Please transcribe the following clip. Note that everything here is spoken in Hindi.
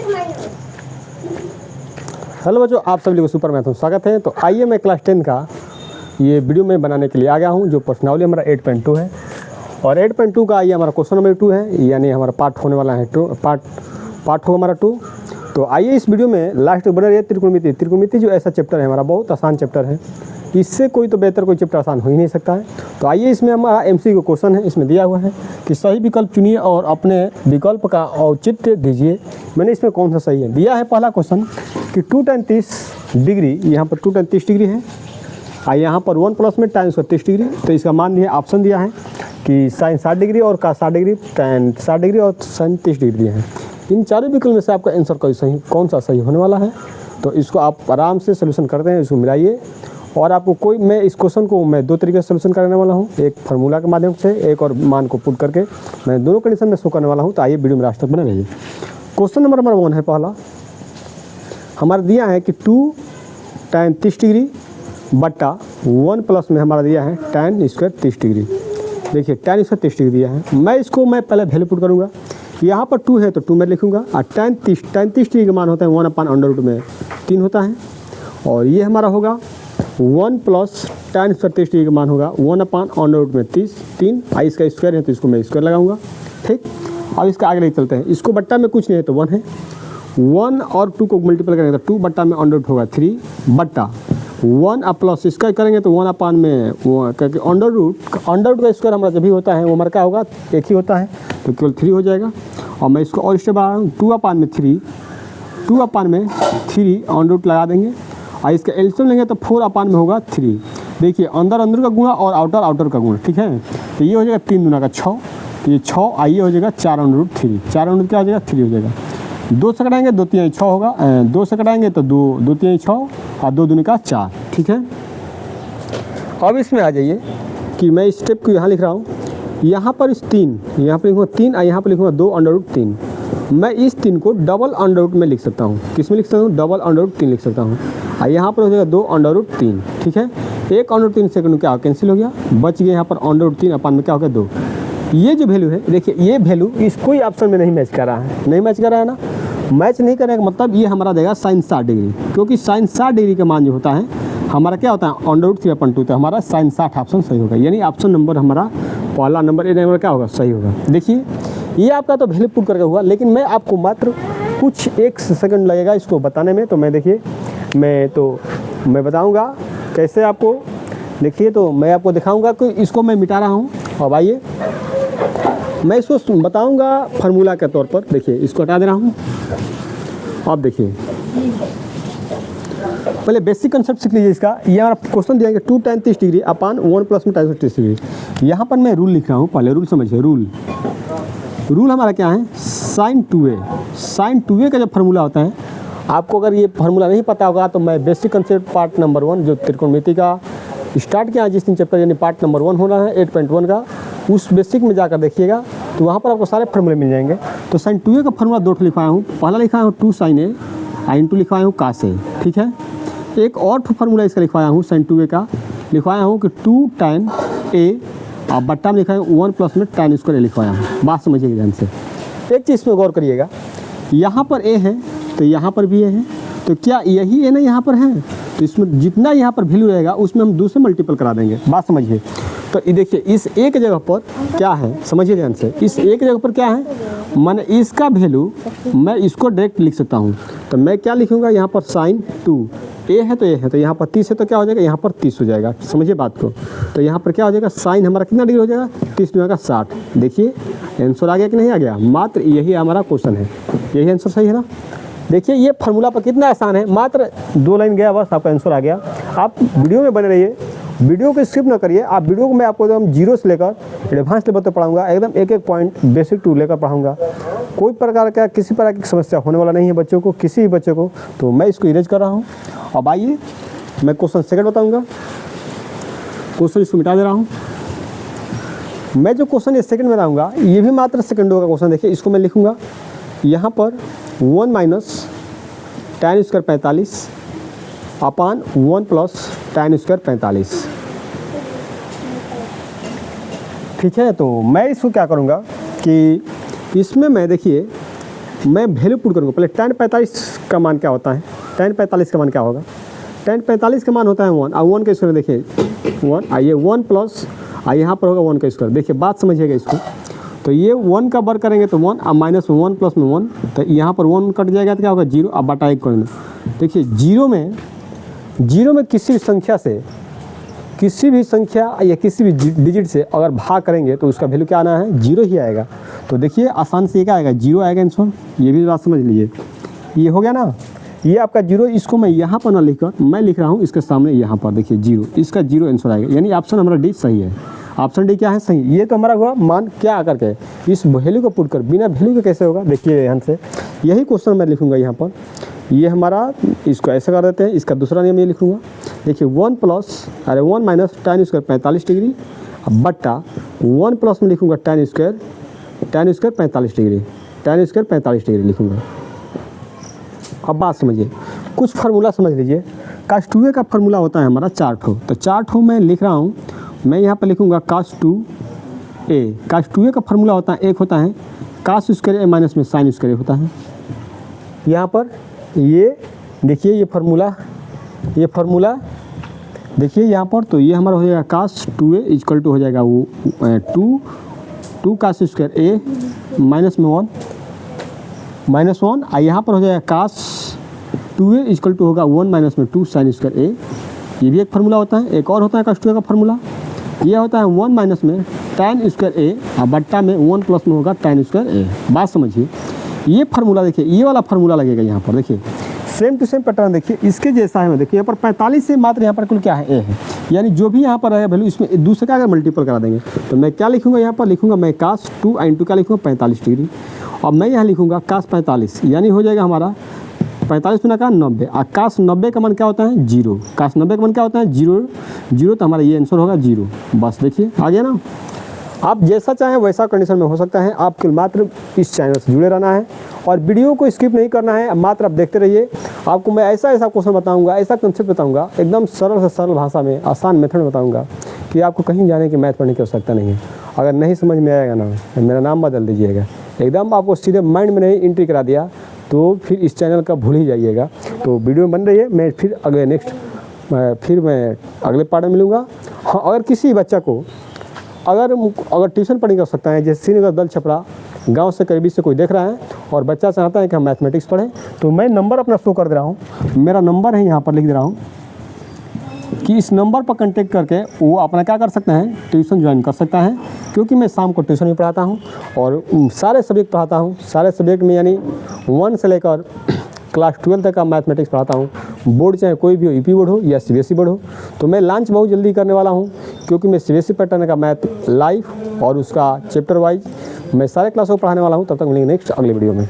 हेलो बच्चों, आप सभी को सुपर मैथ में स्वागत है। तो आइए मैं क्लास 10 का ये वीडियो में बनाने के लिए आ गया हूँ, जो प्रश्नावली हमारा 8.2 है। और 8.2 का आइए हमारा क्वेश्चन नंबर 2 है, यानी हमारा पार्ट होने वाला है पार्ट होगा हमारा 2। तो आइए इस वीडियो में लास्ट बना रही है त्रिकोणमिति जो ऐसा चैप्टर है हमारा, बहुत आसान चैप्टर है। इससे कोई तो बेहतर कोई चैप्टर आसान हो ही नहीं सकता है। तो आइए इसमें हमारा MCQ क्वेश्चन है, इसमें दिया हुआ है कि सही विकल्प चुनिए और अपने विकल्प का औचित्य दीजिए। मैंने इसमें कौन सा सही है दिया है। पहला क्वेश्चन कि 2 tan 30 डिग्री, यहाँ पर 2 tan 30 डिग्री है और यहाँ पर 1 प्लस में tan उसका 30 डिग्री। तो इसका मान दिया, ऑप्शन दिया है कि साइन 60 डिग्री और का 60 डिग्री, tan 60 डिग्री और साइन 30 डिग्री दिए हैं। इन चारों विकल्प में से आपका आंसर कौन सा सही होने वाला है। तो इसको आप आराम से सोल्यूशन करते हैं, इसको मिलाइए। और आपको मैं इस क्वेश्चन को मैं दो तरीके से सोल्यूशन करने वाला हूँ, एक फार्मूला के माध्यम से, एक और मान को पुट करके मैं दोनों कंडीशन में शो करने वाला हूँ। तो आइए वीडियो में लास्ट तक बने रहिए। क्वेश्चन नंबर 1 है, पहला हमारा दिया है कि 2 tan 30 डिग्री बट्टा 1 प्लस में हमारा दिया है tan स्क्वायर 30 डिग्री। देखिए tan स्क्वायर 30 डिग्री दिया है। मैं पहले वैल्यू पुट करूँगा। यहाँ पर 2 है तो 2 मैं लिखूँगा और tan 30 डिग्री का मान होता है 1/√में 3 होता है। और ये हमारा होगा 1 प्लस tan स्क्वायर 30 डिग्री का मान होगा 1/√में 3। आई इसका स्क्वायर है तो इसको मैं स्क्वायर लगाऊंगा, ठीक। अब इसका आगे लेके चलते हैं। इसको बट्टा में कुछ नहीं है तो 1 है, 1 और 2 को मल्टीपल करेंगे तो 2 बट्टा में अंडर होगा 3 बट्टा 1 प्लस इसका करेंगे तो 1 में क्योंकि अंडर का स्क्वायर हमारा जब भी होता है वो हमारा क्या होगा, एक ही होता है, तो केवल 3 हो जाएगा। और मैं इसको और स्टेप बढ़ा रहा हूँ, 2 में 3 अंडर लगा देंगे और इसका एलसीएम लेंगे तो 4 में होगा 3। देखिए अंदर का गुणा और आउटर का गुणा, ठीक है। तो ये हो जाएगा 3 दूना का 6, तो ये 6 आइए हो जाएगा 4√3। 4 क्या हो जाएगा, 3 हो जाएगा। 2 से कटाएंगे 2 3 6 होगा, 2 से कटाएंगे तो 2 3 6 और 2 दूनी का 4, ठीक है। अब इसमें आ जाइए कि मैं इस स्टेप को यहाँ लिख रहा हूँ। यहाँ पर इस 3 यहाँ पर लिखूँगा 3 और यहाँ पर लिखूँगा 2√3। मैं इस 3 को डबल अंडर में लिख सकता हूँ। किस में लिख सकता हूँ, डबल √3 लिख सकता हूँ। और यहाँ पर हो जाएगा 2√3, ठीक है। 1/3 सेकंड क्या कैंसिल हो गया, बच गया यहाँ पर √3 अपन में क्या हो गया 2। ये जो वैल्यू है, देखिए ये वैल्यू इस कोई ऑप्शन में नहीं मैच कर रहा है, नहीं मैच कर रहा है ना। मैच नहीं करने का मतलब ये हमारा देगा साइन 60 डिग्री, क्योंकि साइन 60 डिग्री का मान जो होता है हमारा क्या होता है √3/2। तो हमारा साइन 60 ऑप्शन सही होगा, यानी ऑप्शन नंबर हमारा पहला नंबर ए नंबर क्या होगा, सही होगा। देखिए ये आपका तो वैल्यू पुट करके हुआ, लेकिन मैं आपको मात्र कुछ 1 सेकंड लगेगा इसको बताने में। तो मैं देखिए मैं बताऊंगा कैसे आपको। देखिए तो मैं आपको दिखाऊंगा कि इसको मैं मिटा रहा हूँ। अब आइए मैं इसको बताऊंगा फार्मूला के तौर पर। देखिए इसको हटा दे रहा हूँ। अब देखिए पहले बेसिक कंसेप्ट सीख लीजिए इसका। ये हमारा क्वेश्चन दिया है 2 tan 30 डिग्री अपान 1 प्लस में tan 30 डिग्री। यहाँ पर मैं रूल लिख रहा हूँ, पहले रूल समझिए। रूल हमारा क्या है, साइन 2a का जब फार्मूला होता है, आपको अगर ये फार्मूला नहीं पता होगा तो मैं बेसिक कंसेप्ट पार्ट नंबर 1 जो त्रिकोणमिति का स्टार्ट किया जिस दिन चैप्टर, यानी पार्ट नंबर 1 होना है 8.1 का, उस बेसिक में जाकर देखिएगा तो वहाँ पर आपको सारे फार्मूले मिल जाएंगे। तो साइन 2a का फार्मूला 2 लिखवाया हूँ। पहला लिखवाया हूँ 2 sin a और इंटू लिखवाया हूँ cos a, ठीक है। एक और फार्मूला इसका लिखवाया हूँ साइन 2a का, लिखवाया हूँ कि 2 tan a और बट्टा में लिखा है 1 प्लस में tan स्क्वायर लिखवाया हूँ। बात समझिएगा ध्यान से। एक चीज़ में गौर करिएगा, यहाँ पर a है तो यहाँ पर भी a है, तो क्या यही a ना यहाँ पर है, तो इसमें जितना यहाँ पर वैल्यू रहेगा उसमें हम 2 से मल्टीपल करा देंगे। बात समझिए। तो ये देखिए इस एक जगह पर क्या है, समझिए ध्यान से। इस एक जगह पर क्या है, मैंने इसका वैल्यू मैं इसको डायरेक्ट लिख सकता हूँ। तो मैं क्या लिखूँगा, यहाँ पर साइन 2 a है तो a है, तो यहाँ पर 30 है तो क्या हो जाएगा, यहाँ पर 30 हो जाएगा। समझिए बात को। तो यहाँ पर क्या हो जाएगा, साइन हमारा कितना डिग्री हो जाएगा, 30 डिग्री का 60। देखिए आंसर आ गया कि नहीं आ गया। मात्र यही हमारा क्वेश्चन है, यही आंसर सही है ना। देखिए ये फार्मूला पर कितना आसान है, मात्र 2 लाइन गया बस आपका आंसर आ गया। आप वीडियो में बने रहिए, वीडियो को स्किप ना करिए। आप वीडियो को मैं आपको एकदम 0 से लेकर एडवांस लेवल तक पढ़ाऊंगा, एकदम एक पॉइंट बेसिक टू लेकर पढ़ाऊंगा। कोई प्रकार का किसी प्रकार की समस्या होने वाला नहीं है बच्चों को, किसी भी बच्चे को। तो मैं इसको इरेज कर रहा हूँ। अब आइए मैं क्वेश्चन सेकंड बताऊँगा। क्वेश्चन इसको मिटा दे रहा हूँ। मैं जो क्वेश्चन ये सेकंड में लाऊंगा ये भी मात्र सेकंडों का क्वेश्चन। देखिए इसको मैं लिखूँगा यहाँ पर 1 माइनस tan स्क्वायर 45 अपान 1 प्लस tan स्क्वायर 45, ठीक है। तो मैं इसको क्या करूँगा कि इसमें मैं देखिए मैं वैल्यू पुट करूँगा। पहले tan 45 का मान क्या होता है, tan 45 का मान क्या होगा, tan 45 का मान होता है 1, और 1 का स्क्वायर देखिए 1, आइए 1 प्लस यहाँ पर होगा 1 का स्क्वायर। देखिए बात समझिएगा इसको, तो ये 1 का वर्ग करेंगे तो 1, अब माइनस में 1 प्लस में 1, तो यहाँ पर 1 कट जाएगा तो क्या होगा 0, अब बटा 1 करना। देखिए जीरो में किसी भी संख्या या किसी भी डिजिट से अगर भाग करेंगे तो उसका वैल्यू क्या आना है, 0 ही आएगा। तो देखिए आसान से ये क्या आएगा, 0 आएगा आंसर। ये भी बात समझ लीजिए, ये हो गया ना, ये आपका 0, इसको मैं यहाँ पर ना लिखकर मैं लिख रहा हूँ इसके सामने यहाँ पर देखिए 0, इसका 0 आंसर आएगा, यानी ऑप्शन हमारा डी सही है। ऑप्शन डी क्या है, सही। ये तो हमारा हुआ मान क्या आकर के, इस वैल्यू को पुट कर, बिना वैल्यू के कैसे होगा, देखिए यहाँ से यही क्वेश्चन मैं लिखूँगा यहाँ पर। ये हमारा, इसको ऐसे कर देते हैं, इसका दूसरा नियम ये लिखूँगा। देखिए 1 माइनस tan स्क्वायर 45 डिग्री, बट्टा 1 प्लस में लिखूँगा tan square 45 degree, tan square 45 degree लिखूँगा। अब बात समझिए, कुछ फार्मूला समझ लीजिए। cos 2a का फार्मूला होता है हमारा 4 ठो, तो 4 ठो मैं लिख रहा हूँ। मैं यहाँ पर लिखूँगा cos 2a का फार्मूला होता है, एक होता है cos स्क्वायर a माइनस में sin स्क्वायर a होता है। यहाँ पर ये देखिए ये फार्मूला देखिए यहाँ पर, तो ये हमारा हो जाएगा cos 2a इक्वल टू हो जाएगा वो 2 cos स्क्वायर a माइनस में 1 और यहाँ पर हो जाएगा cos 2a इक्वल टू होगा 1 माइनस में 2 sin स्क्वायर a। ये भी एक फार्मूला होता है। एक और होता है cos 2a का फार्मूला, ये होता है 1 माइनस में tan स्क्वायर a और बट्टा में 1 प्लस में होगा tan स्क्वायर a। बात समझिए, ये फार्मूला देखिए, ये वाला फार्मूला लगेगा यहाँ पर, देखिए सेम टू सेम पैटर्न देखिए, इसके जैसा है। देखिए यहाँ पर 45 से मात्र यहाँ पर कुल क्या है, ए है, यानी जो भी यहाँ पर है वैल्यू इसमें दूसरे का अगर मल्टीपल करा देंगे तो मैं क्या लिखूँगा, यहाँ पर लिखूँगा मैं cos 2 इंटू क्या लिखूँगा 45 डिग्री, और मैं यहाँ लिखूँगा cos 45, यानी हो जाएगा हमारा 45 में का 90, और cos 90 का मान क्या होता है 0, cos 90 का मान क्या होता है 0, तो हमारा ये आंसर होगा 0। बस देखिए आ गया ना। आप जैसा चाहें वैसा कंडीशन में हो सकता है, आपको मात्र इस चैनल से जुड़े रहना है और वीडियो को स्किप नहीं करना है, मात्र आप देखते रहिए। आपको मैं ऐसा क्वेश्चन बताऊंगा, ऐसा कंसेप्ट बताऊंगा, एकदम सरल से सरल भाषा में, आसान मेथड में बताऊंगा कि आपको कहीं जाने की मैथ पढ़ने की आवश्यकता नहीं है। अगर नहीं समझ में आएगा ना, मेरा नाम बदल दीजिएगा, एकदम आपको सीधे माइंड में नहीं एंट्री करा दिया तो फिर इस चैनल का भूल ही जाइएगा। तो वीडियो बन रही है, मैं फिर अगले पार्ट में मिलूँगा। हाँ, अगर किसी बच्चा को अगर ट्यूशन पढ़ने की आवश्यकता है, जैसे श्रीनगर दल छपरा गांव से करीबी से कोई देख रहा है और बच्चा चाहता है कि हम मैथमेटिक्स पढ़ें, तो मैं नंबर अपना शो कर दे रहा हूँ। मेरा नंबर है यहाँ पर लिख दे रहा हूँ कि इस नंबर पर कांटेक्ट करके वो अपना क्या कर सकते हैं, ट्यूशन ज्वाइन कर सकता है। क्योंकि मैं शाम को ट्यूशन भी पढ़ाता हूँ और सारे सब्जेक्ट पढ़ाता हूँ, सारे सब्जेक्ट में यानी 1 से लेकर क्लास 12 तक का मैथमेटिक्स पढ़ाता हूँ। बोर्ड चाहे कोई भी हो, यूपी बोर्ड हो या सीबीएसई बोर्ड हो। तो मैं लॉन्च बहुत जल्दी करने वाला हूँ, क्योंकि मैं सीबीएसई पैटर्न का मैथ लाइव और उसका चैप्टर वाइज मैं सारे क्लासों को पढ़ाने वाला हूँ। तब तक मिलेंगे नेक्स्ट अगले वीडियो में।